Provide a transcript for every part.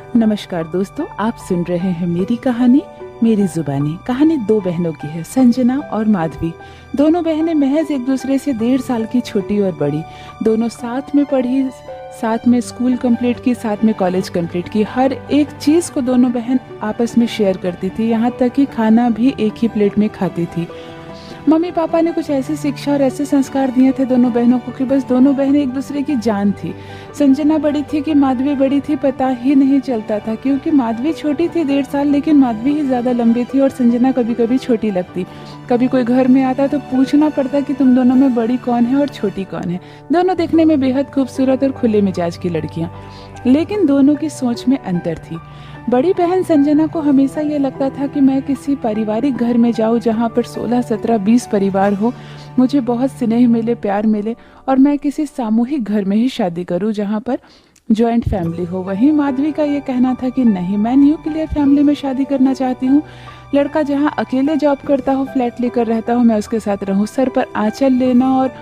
नमस्कार दोस्तों, आप सुन रहे हैं मेरी कहानी मेरी जुबानी। कहानी दो बहनों की है, संजना और माधवी। दोनों बहनें महज एक दूसरे से 1.5 साल की छोटी और बड़ी। दोनों साथ में पढ़ी, साथ में स्कूल कंप्लीट की, साथ में कॉलेज कंप्लीट की। हर एक चीज़ को दोनों बहन आपस में शेयर करती थी, यहाँ तक कि खाना भी एक ही प्लेट में खाती थी। मम्मी पापा ने कुछ ऐसी शिक्षा और ऐसे संस्कार दिए थे दोनों बहनों को कि बस दोनों बहनें एक दूसरे की जान थी। संजना बड़ी थी कि माधवी बड़ी थी पता ही नहीं चलता था, क्योंकि माधवी छोटी थी 1.5 साल, लेकिन माधवी ही ज़्यादा लंबी थी और संजना कभी कभी छोटी लगती। कभी कोई घर में आता तो पूछना पड़ता कि तुम दोनों में बड़ी कौन है और छोटी कौन है। दोनों देखने में बेहद खूबसूरत और खुले मिजाज की लड़कियाँ, लेकिन दोनों की सोच में अंतर थी। बड़ी बहन संजना को हमेशा ये लगता था कि मैं किसी पारिवारिक घर में जाऊँ जहाँ पर 16, 17, 20 परिवार हो, मुझे बहुत स्नेह मिले, प्यार मिले, और मैं किसी सामूहिक घर में ही शादी करूँ जहाँ पर जॉइंट फैमिली हो। वहीं माधवी का ये कहना था कि नहीं, मैं न्यूक्लियर फैमिली में शादी करना चाहती हूँ। लड़का जहाँ अकेले जॉब करता हो, फ्लैट लेकर रहता हो, मैं उसके साथ रहूँ। सर पर आंचल लेना और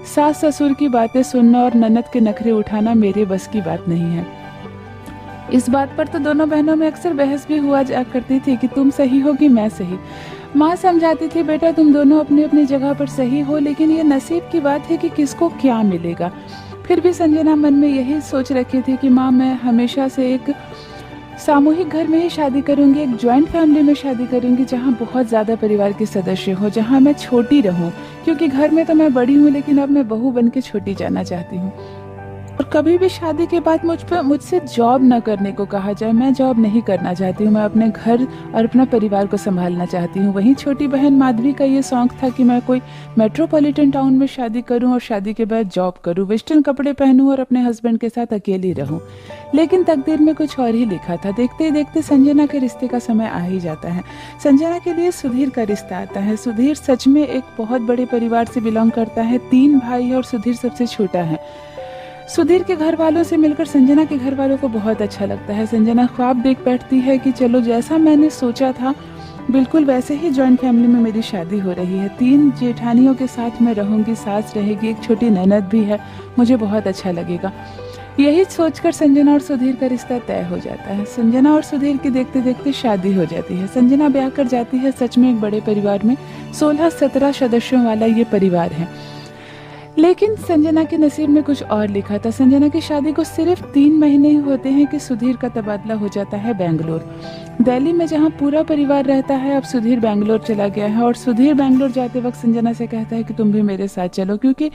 सास ससुर की बातें सुनना और ननद के नखरे उठाना मेरे बस की बात नहीं है। इस बात पर तो दोनों बहनों में अक्सर बहस भी हुआ जा करती थी कि तुम सही हो कि मैं सही। माँ समझाती थी, बेटा तुम दोनों अपनी अपनी जगह पर सही हो, लेकिन ये नसीब की बात है कि किसको क्या मिलेगा। फिर भी संजना मन में यही सोच रखी थी कि माँ, मैं हमेशा से एक सामूहिक घर में ही शादी करूंगी, एक जॉइंट फैमिली में शादी करूंगी जहाँ बहुत ज़्यादा परिवार के सदस्य हो, जहाँ मैं छोटी रहूं, क्योंकि घर में तो मैं बड़ी हूँ लेकिन अब मैं बहू बन के छोटी जाना चाहती हूँ। और कभी भी शादी के बाद मुझसे जॉब न करने को कहा जाए, मैं जॉब नहीं करना चाहती हूँ। मैं अपने घर और अपना परिवार को संभालना चाहती हूँ। वहीं छोटी बहन माधवी का ये शौक था कि मैं कोई मेट्रोपॉलिटन टाउन में शादी करूँ और शादी के बाद जॉब करूँ, वेस्टर्न कपड़े पहनूँ और अपने हस्बैंड के साथ अकेली रहूँ। लेकिन तकदीर में कुछ और ही लिखा था। देखते ही देखते संजना के रिश्ते का समय आ ही जाता है। संजना के लिए सुधीर का रिश्ता आता है। सुधीर सच में एक बहुत बड़े परिवार से बिलोंग करता है। 3 भाई है और सुधीर सबसे छोटा है। सुधीर के घर वालों से मिलकर संजना के घर वालों को बहुत अच्छा लगता है। संजना ख्वाब देख बैठती है कि चलो, जैसा मैंने सोचा था बिल्कुल वैसे ही जॉइंट फैमिली में मेरी शादी हो रही है। 3 जेठानियों के साथ मैं रहूंगी, सास रहेगी, एक छोटी ननद भी है, मुझे बहुत अच्छा लगेगा। यही सोचकर संजना और सुधीर का रिश्ता तय हो जाता है। संजना और सुधीर की देखते देखते शादी हो जाती है। संजना ब्याह कर जाती है। सच में एक बड़े परिवार में 16-17 सदस्यों वाला ये परिवार है। लेकिन संजना के नसीब में कुछ और लिखा था। संजना की शादी को सिर्फ 3 महीने ही होते हैं कि सुधीर का तबादला हो जाता है बेंगलोर। दिल्ली में जहां पूरा परिवार रहता है, अब सुधीर बेंगलोर चला गया है। और सुधीर बेंगलोर जाते वक्त संजना से कहता है कि तुम भी मेरे साथ चलो, क्योंकि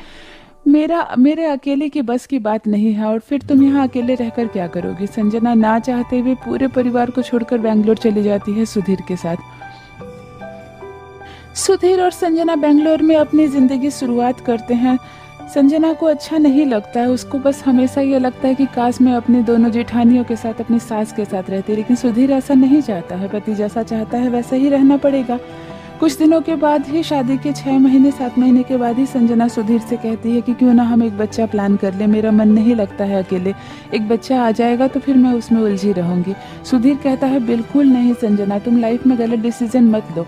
मेरे अकेले की बस की बात नहीं है, और फिर तुम यहाँ अकेले रहकर क्या करोगी। संजना ना चाहते हुए पूरे परिवार को छोड़कर बेंगलोर चली जाती है सुधीर के साथ। सुधीर और संजना बेंगलोर में अपनी ज़िंदगी शुरुआत करते हैं। संजना को अच्छा नहीं लगता है। उसको बस हमेशा ये लगता है कि काश मैं अपनी दोनों जेठानियों के साथ, अपनी सास के साथ रहती, लेकिन सुधीर ऐसा नहीं चाहता है। पति जैसा चाहता है वैसा ही रहना पड़ेगा। कुछ दिनों के बाद ही, शादी के 6 महीने 7 महीने के बाद ही संजना सुधीर से कहती है कि क्यों ना हम एक बच्चा प्लान कर ले, मेरा मन नहीं लगता है अकेले, एक बच्चा आ जाएगा तो फिर मैं उसमें उलझी रहूँगी। सुधीर कहता है बिल्कुल नहीं संजना, तुम लाइफ में गलत डिसीजन मत लो।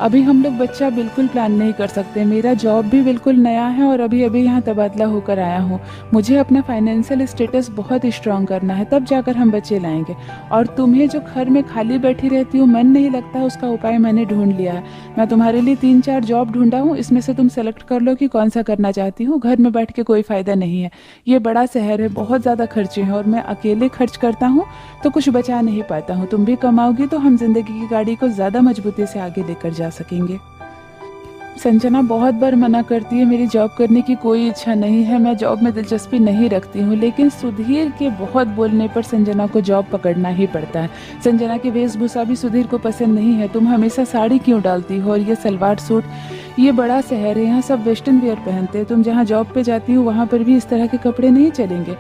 अभी हम लोग बच्चा बिल्कुल प्लान नहीं कर सकते। मेरा जॉब भी बिल्कुल नया है और अभी अभी यहाँ तबादला होकर आया हूँ। मुझे अपना फाइनेंशियल स्टेटस बहुत स्ट्रांग करना है, तब जाकर हम बच्चे लाएंगे। और तुम्हें जो घर में खाली बैठी रहती हो, मन नहीं लगता, उसका उपाय मैंने ढूंढ लिया है। मैं तुम्हारे लिए 3-4 जॉब ढूंढा हूँ, इसमें से तुम सेलेक्ट कर लो कि कौन सा करना चाहती हूँ। घर में बैठ के कोई फ़ायदा नहीं है। ये बड़ा शहर है, बहुत ज़्यादा खर्चे हैं, और मैं अकेले खर्च करता हूँ तो कुछ बचा नहीं पाता हूँ। तुम भी कमाओगी तो हम जिंदगी की गाड़ी को ज़्यादा मजबूती से आगे लेकर जा सकेंगे। संजना बहुत बार मना करती है, मेरी जॉब करने की कोई इच्छा नहीं है, मैं जॉब में दिलचस्पी नहीं रखती हूँ, लेकिन सुधीर के बहुत बोलने पर संजना को जॉब पकड़ना ही पड़ता है। संजना की वेशभूषा भी सुधीर को पसंद नहीं है। तुम हमेशा साड़ी क्यों डालती हो, और ये सलवार सूट, ये बड़ा शहर है, यहाँ सब वेस्टर्न वेयर पहनते हैं, तुम जहाँ जॉब पे जाती हो वहाँ पर भी इस तरह के कपड़े नहीं चलेंगे।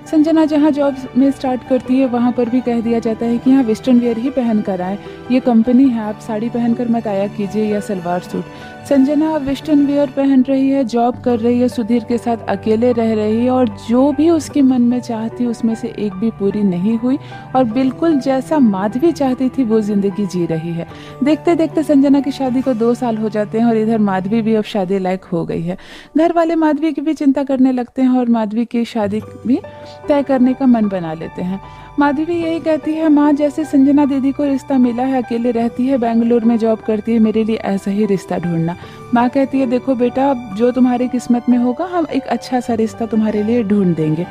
संजना जहाँ जॉब में स्टार्ट करती है वहाँ पर भी कह दिया जाता है कि यहाँ वेस्टर्न वेयर ही पहन कर आए, ये कंपनी है, आप साड़ी पहनकर मत आया कीजिए या सलवार सूट। संजना अब वेस्टर्न वेयर पहन रही है, जॉब कर रही है, सुधीर के साथ अकेले रह रही है, और जो भी उसके मन में चाह थी उसमें से एक भी पूरी नहीं हुई, और बिल्कुल जैसा माधवी चाहती थी वो जिंदगी जी रही है। देखते देखते संजना की शादी को 2 साल हो जाते हैं और इधर माधवी भी अब शादी लायक हो गई है। घर वाले माधवी की भी चिंता करने लगते हैं और माधवी की शादी भी तय करने का मन बना लेते हैं। माधवी यही कहती है, माँ जैसे संजना दीदी को रिश्ता मिला है, अकेले रहती है, बेंगलुरु में जॉब करती है, मेरे लिए ऐसा ही रिश्ता ढूंढना। माँ कहती है, देखो बेटा, जो तुम्हारी किस्मत में होगा हम एक अच्छा सा रिश्ता तुम्हारे लिए ढूंढ देंगे।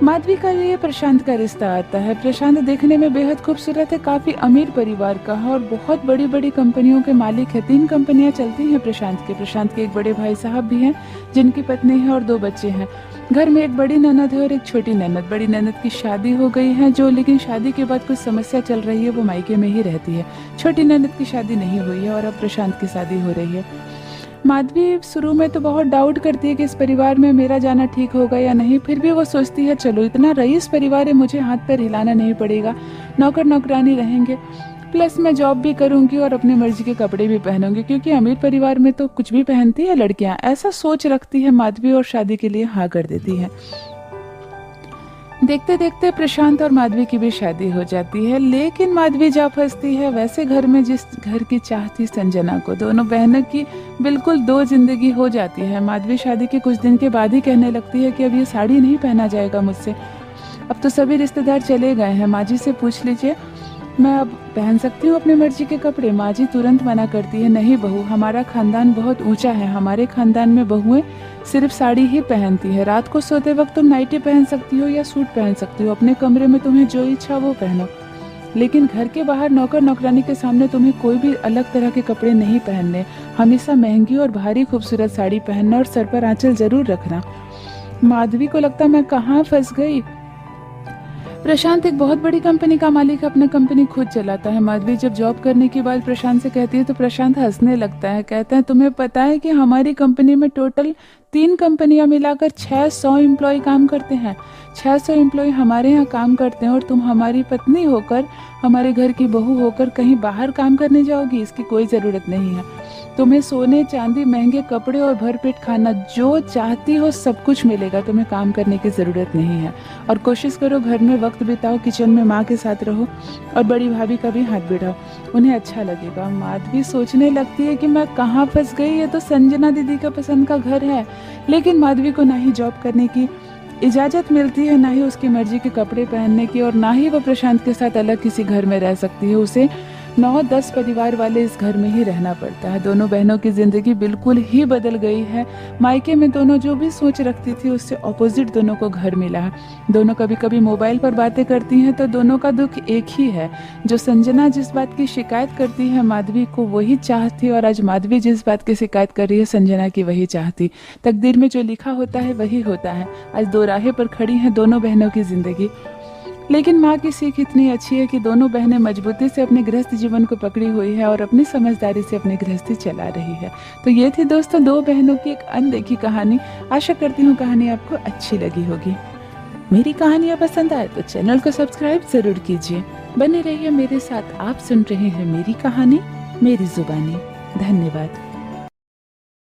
माधवी का लिए प्रशांत का रिश्ता आता है। प्रशांत देखने में बेहद खूबसूरत है, काफ़ी अमीर परिवार का है और बहुत बड़ी बड़ी कंपनियों के मालिक है। 3 कंपनियां चलती हैं प्रशांत के एक बड़े भाई साहब भी हैं जिनकी पत्नी है और 2 बच्चे हैं। घर में एक बड़ी ननद है और एक छोटी ननद। बड़ी ननद की शादी हो गई है, जो लेकिन शादी के बाद कुछ समस्या चल रही है, वो मायके में ही रहती है। छोटी ननद की शादी नहीं हुई है और अब प्रशांत की शादी हो रही है। माधवी शुरू में तो बहुत डाउट करती है कि इस परिवार में मेरा जाना ठीक होगा या नहीं, फिर भी वो सोचती है चलो इतना रईस परिवार है, मुझे हाथ पैर हिलाना नहीं पड़ेगा, नौकर नौकरानी रहेंगे, प्लस मैं जॉब भी करूंगी और अपनी मर्जी के कपड़े भी पहनूंगी, क्योंकि अमीर परिवार में तो कुछ भी पहनती है लड़कियां। ऐसा सोच रखती है माधवी और शादी के लिए हाँ कर देती है। देखते देखते प्रशांत और माधवी की भी शादी हो जाती है, लेकिन माधवी जा फंसती है वैसे घर में जिस घर की चाह थी संजना को। दोनों बहनों की बिल्कुल 2 जिंदगी हो जाती है। माधवी शादी के कुछ दिन के बाद ही कहने लगती है कि अब ये साड़ी नहीं पहना जाएगा मुझसे, अब तो सभी रिश्तेदार चले गए हैं, माँ जी से पूछ लीजिए, मैं अब पहन सकती हूँ अपनी मर्जी के कपड़े। माँ जी तुरंत मना करती है, नहीं बहू, हमारा खानदान बहुत ऊंचा है, हमारे खानदान में बहुएं सिर्फ साड़ी ही पहनती है, रात को सोते वक्त तुम नाइटी पहन सकती हो या सूट पहन सकती हो, अपने कमरे में तुम्हें जो इच्छा वो पहनो, लेकिन घर के बाहर नौकर नौकरानी के सामने तुम्हें कोई भी अलग तरह के कपड़े नहीं पहनने, हमेशा महंगी और भारी खूबसूरत साड़ी पहनना और सर पर आंचल जरूर रखना। माधवी को लगता मैं कहाँ फंस गई। प्रशांत एक बहुत बड़ी कंपनी का मालिक है, अपना कंपनी खुद चलाता है। माधवी जब जॉब करने के बाद प्रशांत से कहती है तो प्रशांत हंसने लगता है, कहता है तुम्हें पता है कि हमारी कंपनी में टोटल 3 कंपनियां मिलाकर 600 एम्प्लॉय काम करते हैं। 600 एम्प्लॉय हमारे यहाँ काम करते हैं और तुम हमारी पत्नी होकर, हमारे घर की बहू होकर कहीं बाहर काम करने जाओगी, इसकी कोई ज़रूरत नहीं है। तुम्हें सोने चांदी, महंगे कपड़े और भरपेट खाना, जो चाहती हो सब कुछ मिलेगा, तुम्हें काम करने की ज़रूरत नहीं है। और कोशिश करो घर में वक्त बिताओ, किचन में माँ के साथ रहो और बड़ी भाभी का भी हाथ बढ़ाओ, उन्हें अच्छा लगेगा। माधवी सोचने लगती है कि मैं कहाँ फंस गई, ये तो संजना दीदी का पसंद का घर है, लेकिन माधवी को ना ही जॉब करने की इजाज़त मिलती है, ना ही उसकी मर्जी के कपड़े पहनने की, और ना ही वो प्रशांत के साथ अलग किसी घर में रह सकती है। उसे 9-10 परिवार वाले इस घर में ही रहना पड़ता है। दोनों बहनों की जिंदगी बिल्कुल ही बदल गई है। मायके में दोनों जो भी सोच रखती थी उससे ऑपोजिट दोनों को घर मिला है। दोनों कभी कभी मोबाइल पर बातें करती हैं तो दोनों का दुख एक ही है। जो संजना जिस बात की शिकायत करती है माधवी को, वही चाह थी, और आज माधवी जिस बात की शिकायत कर रही है संजना की, वही चाह थी। तकदीर में जो लिखा होता है वही होता है। आज 2 राहें पर खड़ी हैं दोनों बहनों की जिंदगी। लेकिन माँ की सीख इतनी अच्छी है कि दोनों बहनें मजबूती से अपने गृहस्थ जीवन को पकड़ी हुई है और अपनी समझदारी से अपनी गृहस्थी चला रही है। तो ये थी दोस्तों 2 बहनों की एक अनदेखी कहानी। आशा करती हूँ कहानी आपको अच्छी लगी होगी। मेरी कहानियाँ पसंद आए तो चैनल को सब्सक्राइब जरूर कीजिए। बने रहिए मेरे साथ। आप सुन रहे हैं मेरी कहानी, मेरी जुबानी। धन्यवाद।